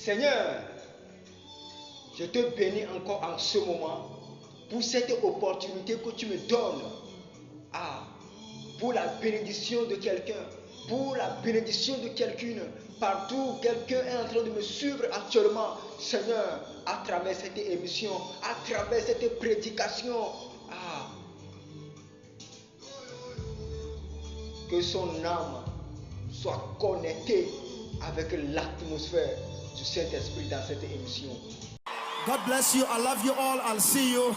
Seigneur, je te bénis encore en ce moment pour cette opportunité que tu me donnes. Pour la bénédiction de quelqu'un, pour la bénédiction de quelqu'une, partout où quelqu'un est en train de me suivre actuellement, Seigneur, à travers cette émission, à travers cette prédication, que son âme soit connectée avec l'atmosphère du Saint-Esprit dans cette émission. God bless you. I love you all. I'll see you.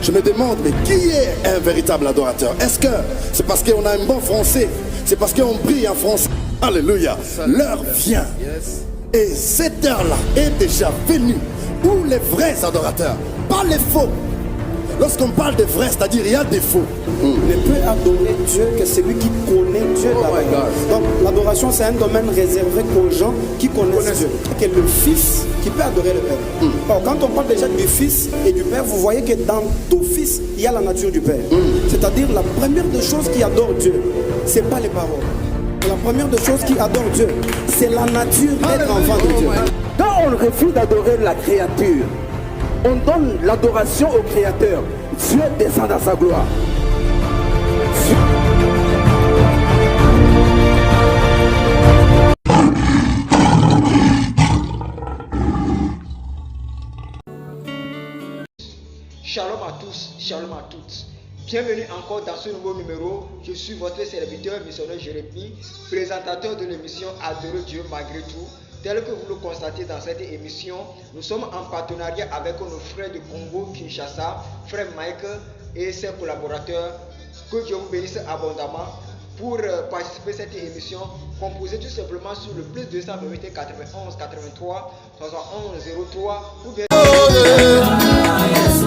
Je me demande, mais qui est un véritable adorateur? Est-ce que c'est parce qu'on a un bon français? C'est parce qu'on prie en français? Alléluia. L'heure vient. Et cette heure-là est déjà venue. Où les vrais adorateurs, pas les faux. Lorsqu'on parle de vrai, c'est-à-dire il y a des faux. Ne peut adorer Dieu que celui qui connaît Dieu. Donc l'adoration, c'est un domaine réservé aux gens qui connaissent Dieu. C'est le Fils qui peut adorer le Père. Alors, quand on parle déjà du Fils et du Père, vous voyez que dans tout Fils, il y a la nature du Père. C'est-à-dire la première des choses qui adore Dieu, c'est pas les paroles. La première des choses qui adore Dieu, c'est la nature d'être enfant de Dieu. Quand on refuse d'adorer la créature, on donne l'adoration au Créateur. Dieu descend dans sa gloire. Shalom à tous, shalom à toutes. Bienvenue encore dans ce nouveau numéro. Je suis votre serviteur missionnaire Jérémie, présentateur de l'émission Adorer Dieu malgré tout. Tel que vous le constatez dans cette émission, nous sommes en partenariat avec nos frères de Congo, Kinshasa, frère Mike et ses collaborateurs. Que Dieu vous bénisse abondamment. Pour participer à cette émission, composez tout simplement sur le plus 228 91 83 71 03 ou bien... Yes,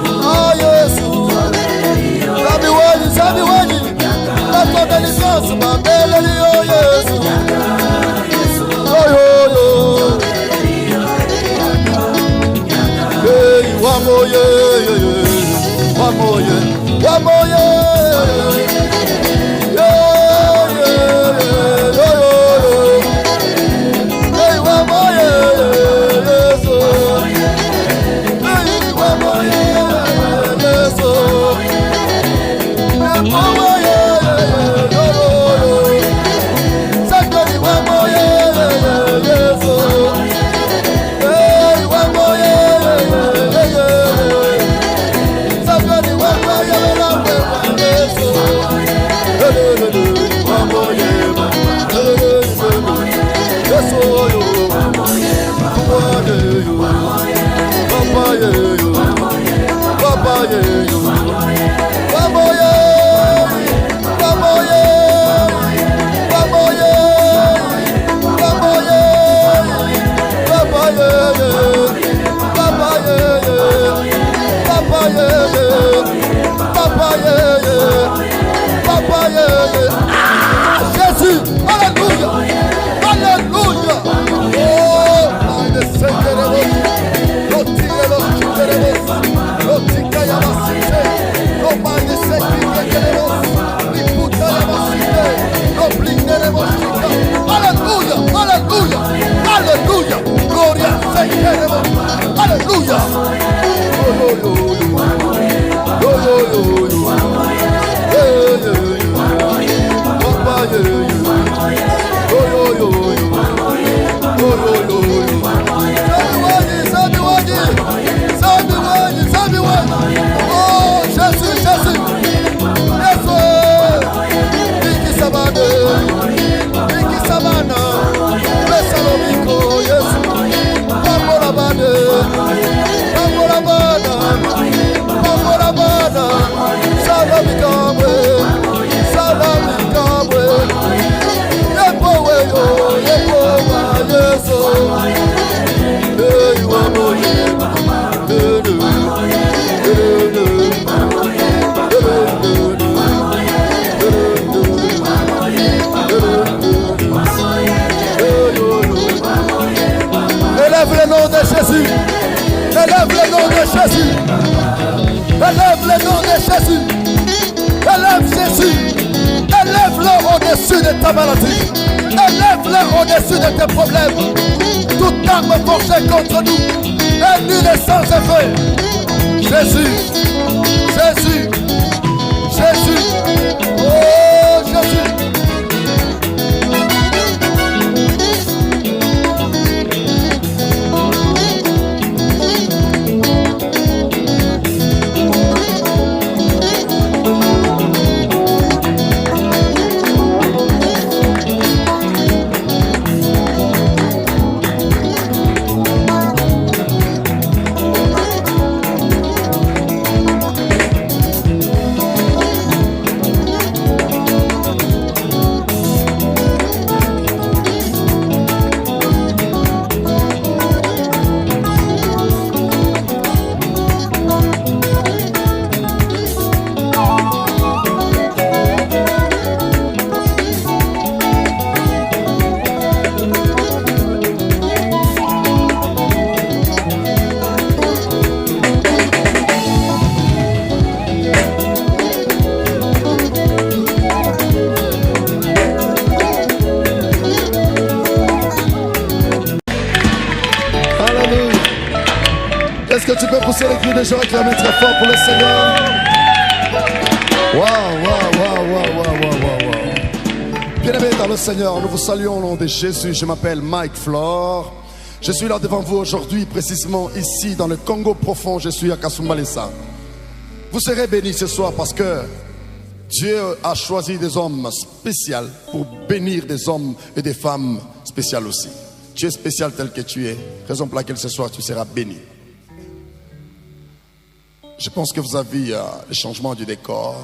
nom de Jésus. Élève le nom de Jésus. Élève Jésus. Élève-le au-dessus de ta maladie. Élève-le au-dessus de tes problèmes. Toute arme forgée contre nous est nulle et sans effet. Jésus. Jésus. Jésus. Oh Jésus. Est-ce que tu peux pousser les cris de joie et clamer très fort pour le Seigneur? Waouh. Bien-aimés dans le Seigneur, nous vous saluons au nom de Jésus. Je m'appelle Mike Flore. Je suis là devant vous aujourd'hui, précisément ici dans le Congo profond. Je suis à Kasumbalesa. Vous serez bénis ce soir parce que Dieu a choisi des hommes spéciaux pour bénir des hommes et des femmes spéciales aussi. Tu es spécial tel que tu es, raison pour laquelle ce soir tu seras béni. Je pense que vous avez vu le changement du décor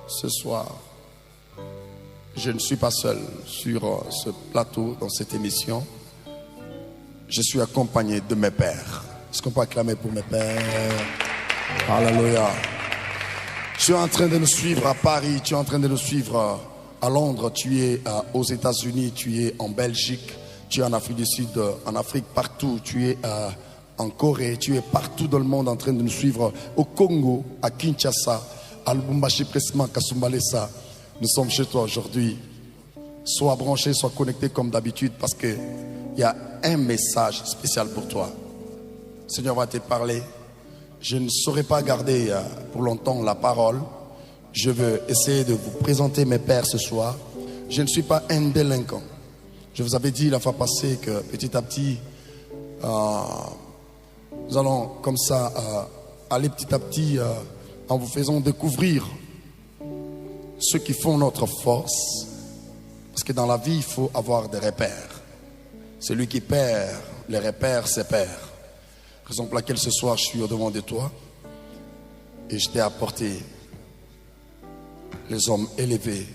ce soir. Je ne suis pas seul sur ce plateau, dans cette émission. Je suis accompagné de mes pères. Est-ce qu'on peut acclamer pour mes pères? Alléluia. Tu es en train de nous suivre à Paris, tu es en train de nous suivre à Londres, tu es aux États-Unis, tu es en Belgique, tu es en Afrique du Sud, en Afrique, partout, tu es en Corée, tu es partout dans le monde en train de nous suivre au Congo, à Kinshasa, à Lubumbashi, précisément, Kasumbalesa. Nous sommes chez toi aujourd'hui. Sois branché, sois connecté comme d'habitude parce qu'il y a un message spécial pour toi. Le Seigneur va te parler. Je ne saurais pas garder pour longtemps la parole. Je veux essayer de vous présenter mes pères ce soir. Je ne suis pas un délinquant. Je vous avais dit la fois passée que petit à petit, nous allons comme ça aller petit à petit en vous faisant découvrir ceux qui font notre force. Parce que dans la vie, il faut avoir des repères. Celui qui perd les repères, c'est perd. Raison pour laquelle ce soir, je suis au-devant de toi. Et je t'ai apporté les hommes élevés.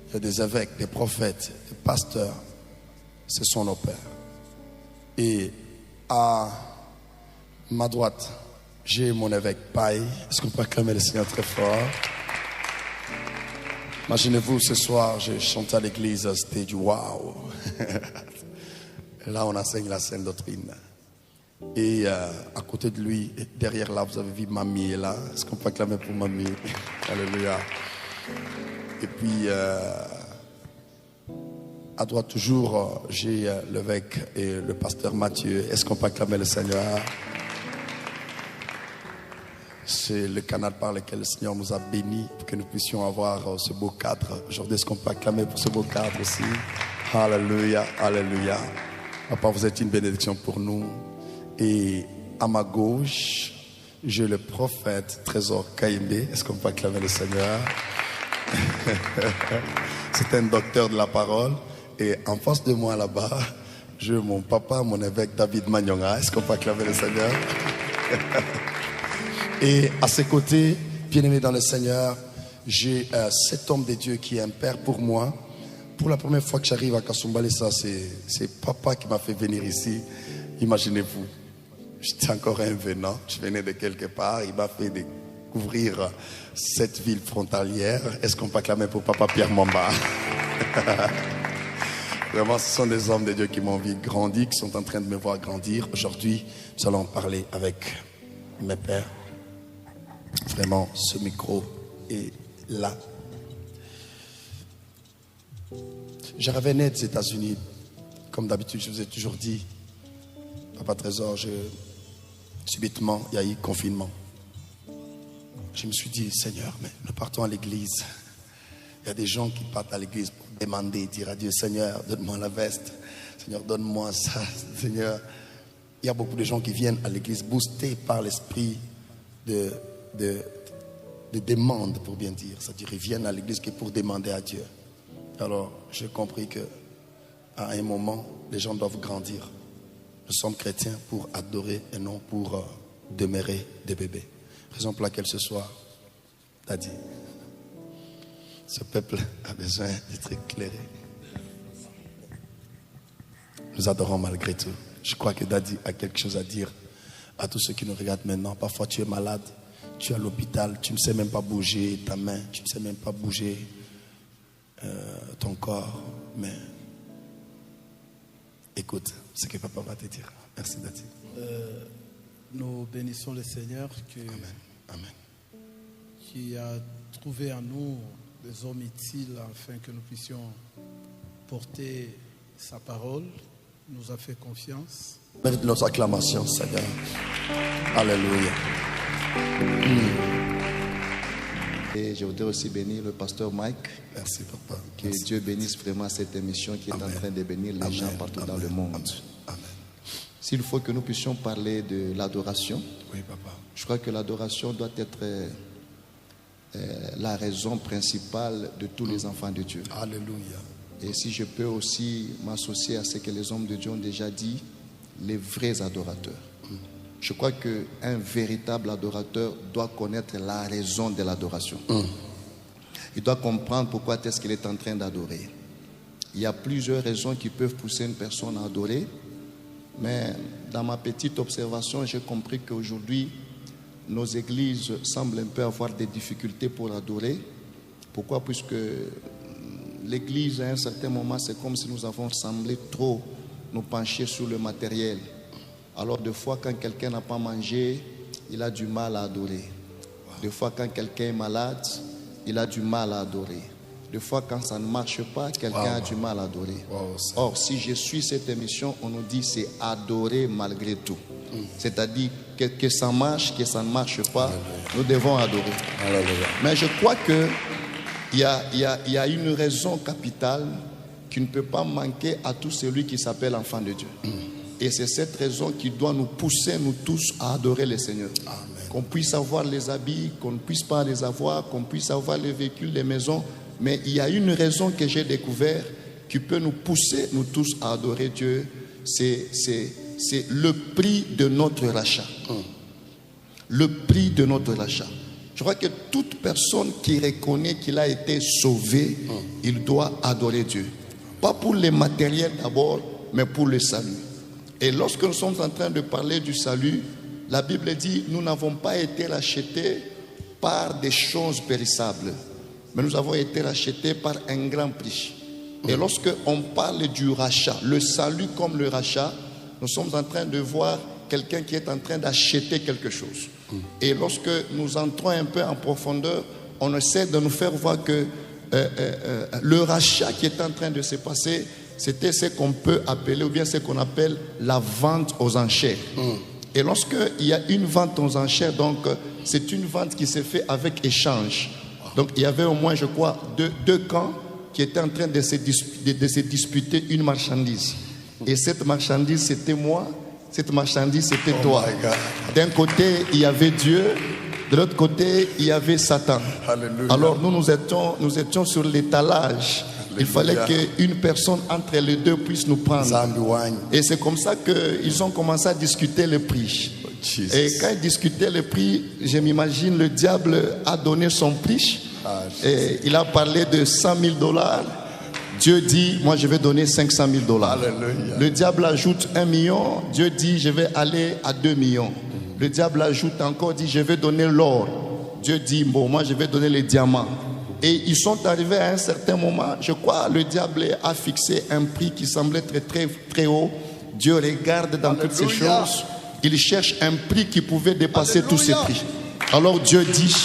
Il y a des évêques, des prophètes, des pasteurs. Ce sont nos pères. Et à ma droite, j'ai mon évêque Paille. Est-ce qu'on peut acclamer le Seigneur très fort? Imaginez-vous, ce soir, j'ai chanté à l'église, c'était du waouh. Là, on enseigne la sainte doctrine. Et à côté de lui, derrière là, vous avez vu Mamie est là. Est-ce qu'on peut acclamer pour Mamie? Alléluia. Et puis, à droite toujours, j'ai l'évêque et le pasteur Mathieu. Est-ce qu'on peut acclamer le Seigneur? C'est le canal par lequel le Seigneur nous a bénis pour que nous puissions avoir ce beau cadre. Aujourd'hui, est-ce qu'on peut acclamer pour ce beau cadre aussi? Alléluia, alléluia. Papa, vous êtes une bénédiction pour nous. Et à ma gauche, j'ai le prophète Trésor Kaïmbe. Est-ce qu'on peut acclamer le Seigneur? C'est un docteur de la parole. Et en face de moi là-bas, j'ai mon papa, mon évêque David Manyonga. Est-ce qu'on peut acclamer le Seigneur? Et à ses côtés, bien-aimé dans le Seigneur, j'ai cet homme de Dieu qui est un père pour moi. Pour la première fois que j'arrive à Kasumbalesa, c'est papa qui m'a fait venir ici. Imaginez-vous, j'étais encore un venant, je venais de quelque part, il m'a fait découvrir cette ville frontalière. Est-ce qu'on peut acclamer pour papa Pierre Mamba? Vraiment, ce sont des hommes de Dieu qui m'ont vu grandir, qui sont en train de me voir grandir. Aujourd'hui, nous allons parler avec mes pères. Vraiment, ce micro est là. Je revenais des États-Unis. Comme d'habitude, je vous ai toujours dit, Papa Trésor, subitement, il y a eu confinement. Je me suis dit, Seigneur, mais nous partons à l'église. Il y a des gens qui partent à l'église pour demander, dire à Dieu, Seigneur, donne-moi la veste. Seigneur, donne-moi ça. Seigneur, il y a beaucoup de gens qui viennent à l'église boostés par l'esprit de demande, pour bien dire. C'est-à-dire, ils viennent à l'église que pour demander à Dieu. Alors, j'ai compris que à un moment, les gens doivent grandir. Nous sommes chrétiens pour adorer et non pour demeurer des bébés. Raison pour laquelle ce soir, Daddy, ce peuple a besoin d'être éclairé. Nous adorons malgré tout. Je crois que Daddy a quelque chose à dire à tous ceux qui nous regardent maintenant. Parfois tu es malade, tu es à l'hôpital, tu ne sais même pas bouger ta main, tu ne sais même pas bouger ton corps. Mais écoute ce que Papa va te dire. Merci Daddy. Nous bénissons le Seigneur Amen. qui a trouvé en nous des hommes utiles afin que nous puissions porter sa parole. Il nous a fait confiance. Mérite nos acclamations, Seigneur. Alléluia. Et je voudrais aussi bénir le pasteur Mike. Merci, Papa. Que Dieu bénisse vraiment cette émission qui est en train de bénir les gens partout dans le monde. Amen. S'il faut que nous puissions parler de l'adoration, Oui, Papa. je crois que l'adoration doit être la raison principale de tous les enfants de Dieu. Alléluia. Et si je peux aussi m'associer à ce que les hommes de Dieu ont déjà dit, les vrais adorateurs. Je crois qu'un véritable adorateur doit connaître la raison de l'adoration. Il doit comprendre pourquoi est-ce qu'il est en train d'adorer. Il y a plusieurs raisons qui peuvent pousser une personne à adorer. Mais dans ma petite observation, j'ai compris qu'aujourd'hui, nos églises semblent un peu avoir des difficultés pour adorer. Pourquoi? Puisque l'église, à un certain moment, c'est comme si nous avons semblé trop nous pencher sur le matériel. Alors, des fois, quand quelqu'un n'a pas mangé, il a du mal à adorer. Des fois, quand quelqu'un est malade, il a du mal à adorer. Des fois, quand ça ne marche pas, quelqu'un a du mal à adorer. Or, si je suis cette émission, on nous dit c'est adorer malgré tout. C'est-à-dire que ça marche, que ça ne marche pas, nous devons adorer. Mais je crois qu'il y a une raison capitale qui ne peut pas manquer à tout celui qui s'appelle enfant de Dieu. Et c'est cette raison qui doit nous pousser, nous tous, à adorer le Seigneur. Qu'on puisse avoir les habits, qu'on ne puisse pas les avoir, qu'on puisse avoir les véhicules, les maisons. Mais il y a une raison que j'ai découverte qui peut nous pousser, nous tous, à adorer Dieu. C'est le prix de notre rachat. Le prix de notre rachat. Je crois que toute personne qui reconnaît qu'il a été sauvé, il doit adorer Dieu. Pas pour les matériels d'abord, mais pour le salut. Et lorsque nous sommes en train de parler du salut, la Bible dit, nous n'avons pas été rachetés par des choses périssables, mais nous avons été rachetés par un grand prix. Et lorsque on parle du rachat, le salut comme le rachat, nous sommes en train de voir quelqu'un qui est en train d'acheter quelque chose. Et lorsque nous entrons un peu en profondeur, on essaie de nous faire voir que le rachat qui est en train de se passer, c'était ce qu'on peut appeler, ou bien ce qu'on appelle la vente aux enchères. Et lorsqu'il y a une vente aux enchères, donc c'est une vente qui se fait avec échange. Donc il y avait au moins, je crois, deux camps qui étaient en train de se disputer une marchandise. Et cette marchandise, c'était moi. Cette marchandise, c'était toi. D'un côté, il y avait Dieu. De l'autre côté, il y avait Satan. Alléluia. Alors nous étions sur l'étalage. Il fallait qu'une personne entre les deux puisse nous prendre. Et c'est comme ça qu'ils ont commencé à discuter le prix. Et quand ils discutaient le prix, je m'imagine le diable a donné son prix. Et il a parlé de $100 000. Dieu dit, moi je vais donner $500 000. Le diable ajoute 1 million. Dieu dit, je vais aller à 2 millions. Le diable ajoute encore, dit, je vais donner l'or. Dieu dit, bon, moi je vais donner les diamants. Et ils sont arrivés à un certain moment, je crois, le diable a fixé un prix qui semblait très, très, très haut. Dieu regarde dans toutes ces choses. il cherche un prix qui pouvait dépasser tous ces prix. Alors Dieu dit,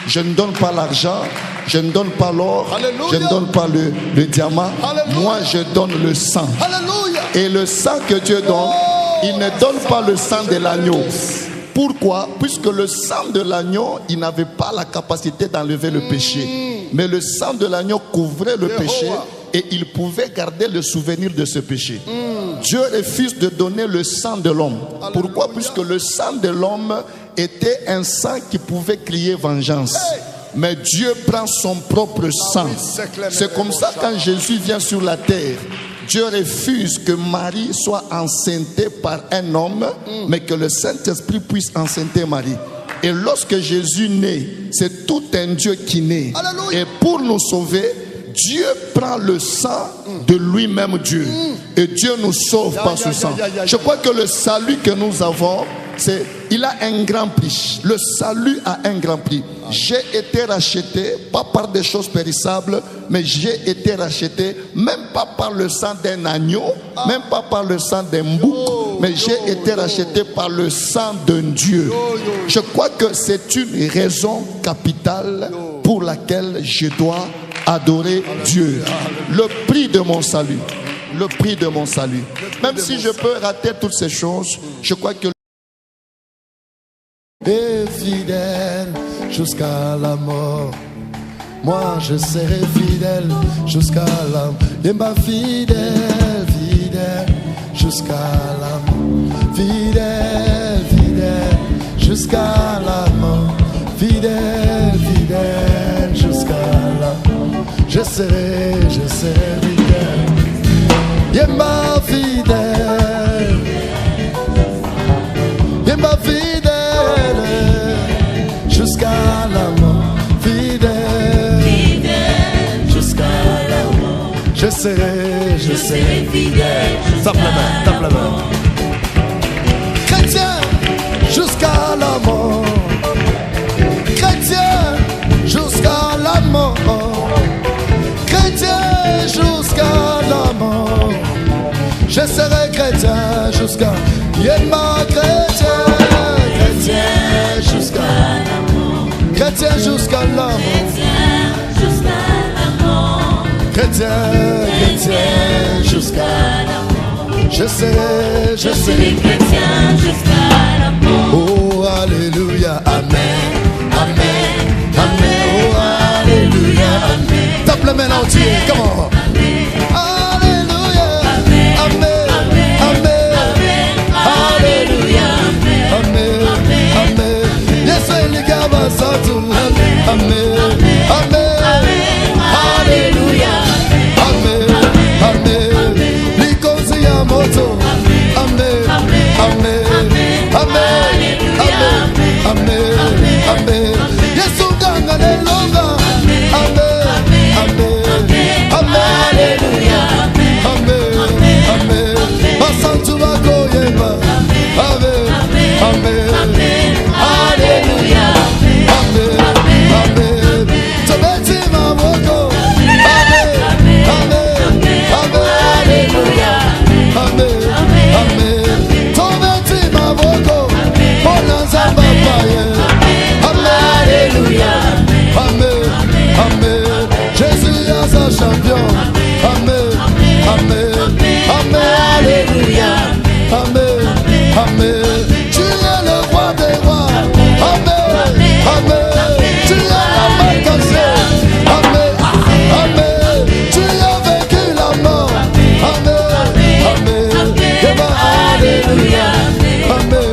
je ne donne pas l'argent, je ne donne pas l'or, je ne donne pas le diamant. Moi, je donne le sang. Et le sang que Dieu donne, il ne donne pas le sang de l'agneau. Pourquoi? Puisque le sang de l'agneau, il n'avait pas la capacité d'enlever le péché. Mais le sang de l'agneau couvrait le péché et il pouvait garder le souvenir de ce péché. Dieu refuse de donner le sang de l'homme. Pourquoi? Puisque le sang de l'homme était un sang qui pouvait crier vengeance. Mais Dieu prend son propre sang. C'est comme ça quand Jésus vient sur la terre, Dieu refuse que Marie soit enceintée par un homme, mais que le Saint-Esprit puisse enceinte Marie. Et lorsque Jésus naît, c'est tout un Dieu qui naît. Et pour nous sauver, Dieu prend le sang de lui-même Dieu. Et Dieu nous sauve par ce sang. Je crois que le salut que nous avons, il a un grand prix. Le salut a un grand prix. J'ai été racheté, pas par des choses périssables, mais j'ai été racheté, même pas par le sang d'un agneau, même pas par le sang d'un bouc, mais j'ai été racheté par le sang d'un Dieu. Je crois que c'est une raison capitale pour laquelle je dois adorer Dieu. Le prix de mon salut. Le prix de mon salut. Même si je peux rater toutes ces choses, je crois que et fidèle jusqu'à la mort. Moi je serai fidèle jusqu'à la mort. Et ma fidèle, fidèle jusqu'à la mort. Fidèle, fidèle jusqu'à la mort. Fidèle, fidèle jusqu'à la mort. Je serai fidèle. Et ma fidèle. Et ma fidèle jusqu'à la mort, fidèle, fidèle jusqu'à la mort. Je serai fidèle. Tape la main. Chrétien jusqu'à la mort. Chrétien jusqu'à la mort. Chrétien jusqu'à la mort. Je serai chrétien jusqu'à Yéma, chrétien, chrétien jusqu'à la mort. Chrétien jusqu'à la mort. Chrétien, chrétien jusqu'à la mort. Je serai chrétien jusqu'à la mort. Oh, alléluia, amen, amen, amen. Oh, alléluia, amen. Tape la main entière, comment? Alléluia, amen, amen, amen, alléluia, amen, amen. Yes, les gars, amen, amen, amen, alléluia, amen, amen. Likozi ya moto, amen, amen, amen, amen, amen, amen. Yesu ganga ne longa, amen, amen, amen, alléluia, amen, amen. Basantu bako yema, amen, amen, alléluia, amen, amen. Tobeti maboko, amen, amen, amen, alléluia, amen, amen. Tobeti maboko, bonanza babaye, amen, alléluia, amen, amen. Jésus est un champion, amen, amen, amen, alléluia, amen, amen. Tu es le roi des rois, amen, amen. Tu es la main cassée, amen, amen. Tu as vaincu la mort, amen, amen. Alléluia, amen,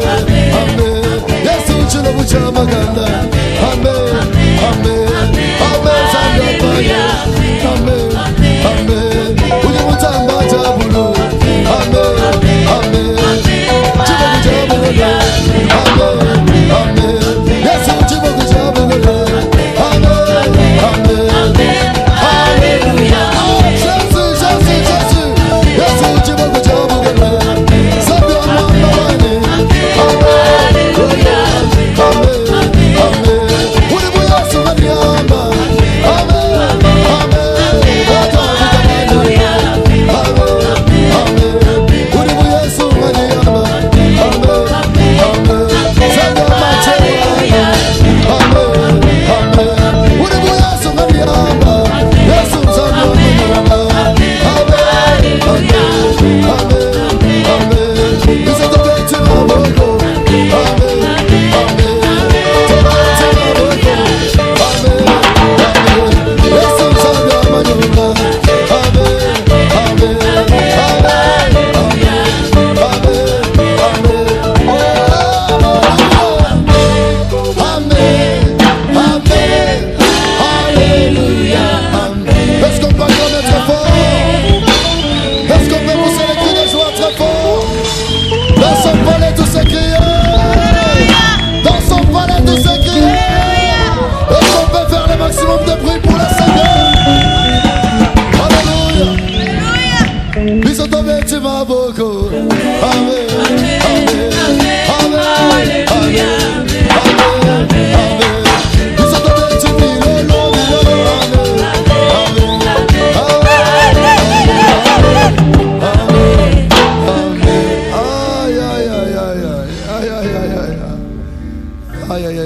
amen. Yesu tu le boucha maganda, amen, amen, amen. Zambia, amen, amen. Uli mutamba tabulu, amen, amen. Tu le boucha maganda, amen, amen. Yesu tu le boucha maganda, amen, amen. Alléluia. Jésus, Jésus, Jésus. Yesu tu le boucha maganda. Zambia mwambani, amen, amen, amen. Uli muyasu maniamba, amen, amen.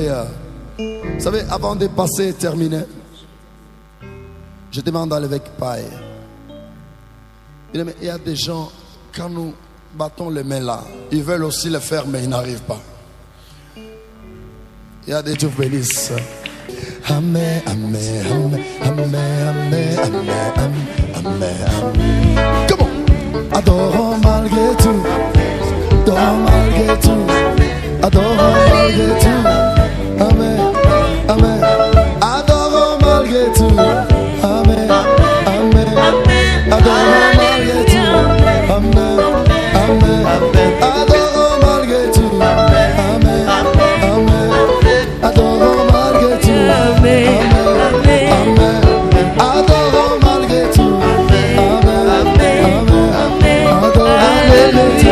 Alléluia. Vous savez, avant de passer et terminer, je demande à l'évêque Paille. Il y a des gens, quand nous battons les mains là, ils veulent aussi le faire, mais ils n'arrivent pas. Il y a des Dieu bénissent. Amen, amen, amen, amen, amen, amen, amen, amen. Come on. Adorons malgré tout. Adorons malgré tout. Adorons malgré tout. Amen, amen. Adorons malgré tout. Amen, amen. Adorons malgré tout. Amen, amen. Adorons malgré tout. Amen, amen. Adorons malgré tout. Amen, amen. Adorons malgré tout. Amen, amen. Adorons malgré tout.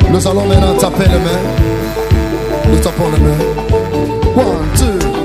Nous allons maintenant taper les mains. Nous tapons les mains. 1, 2.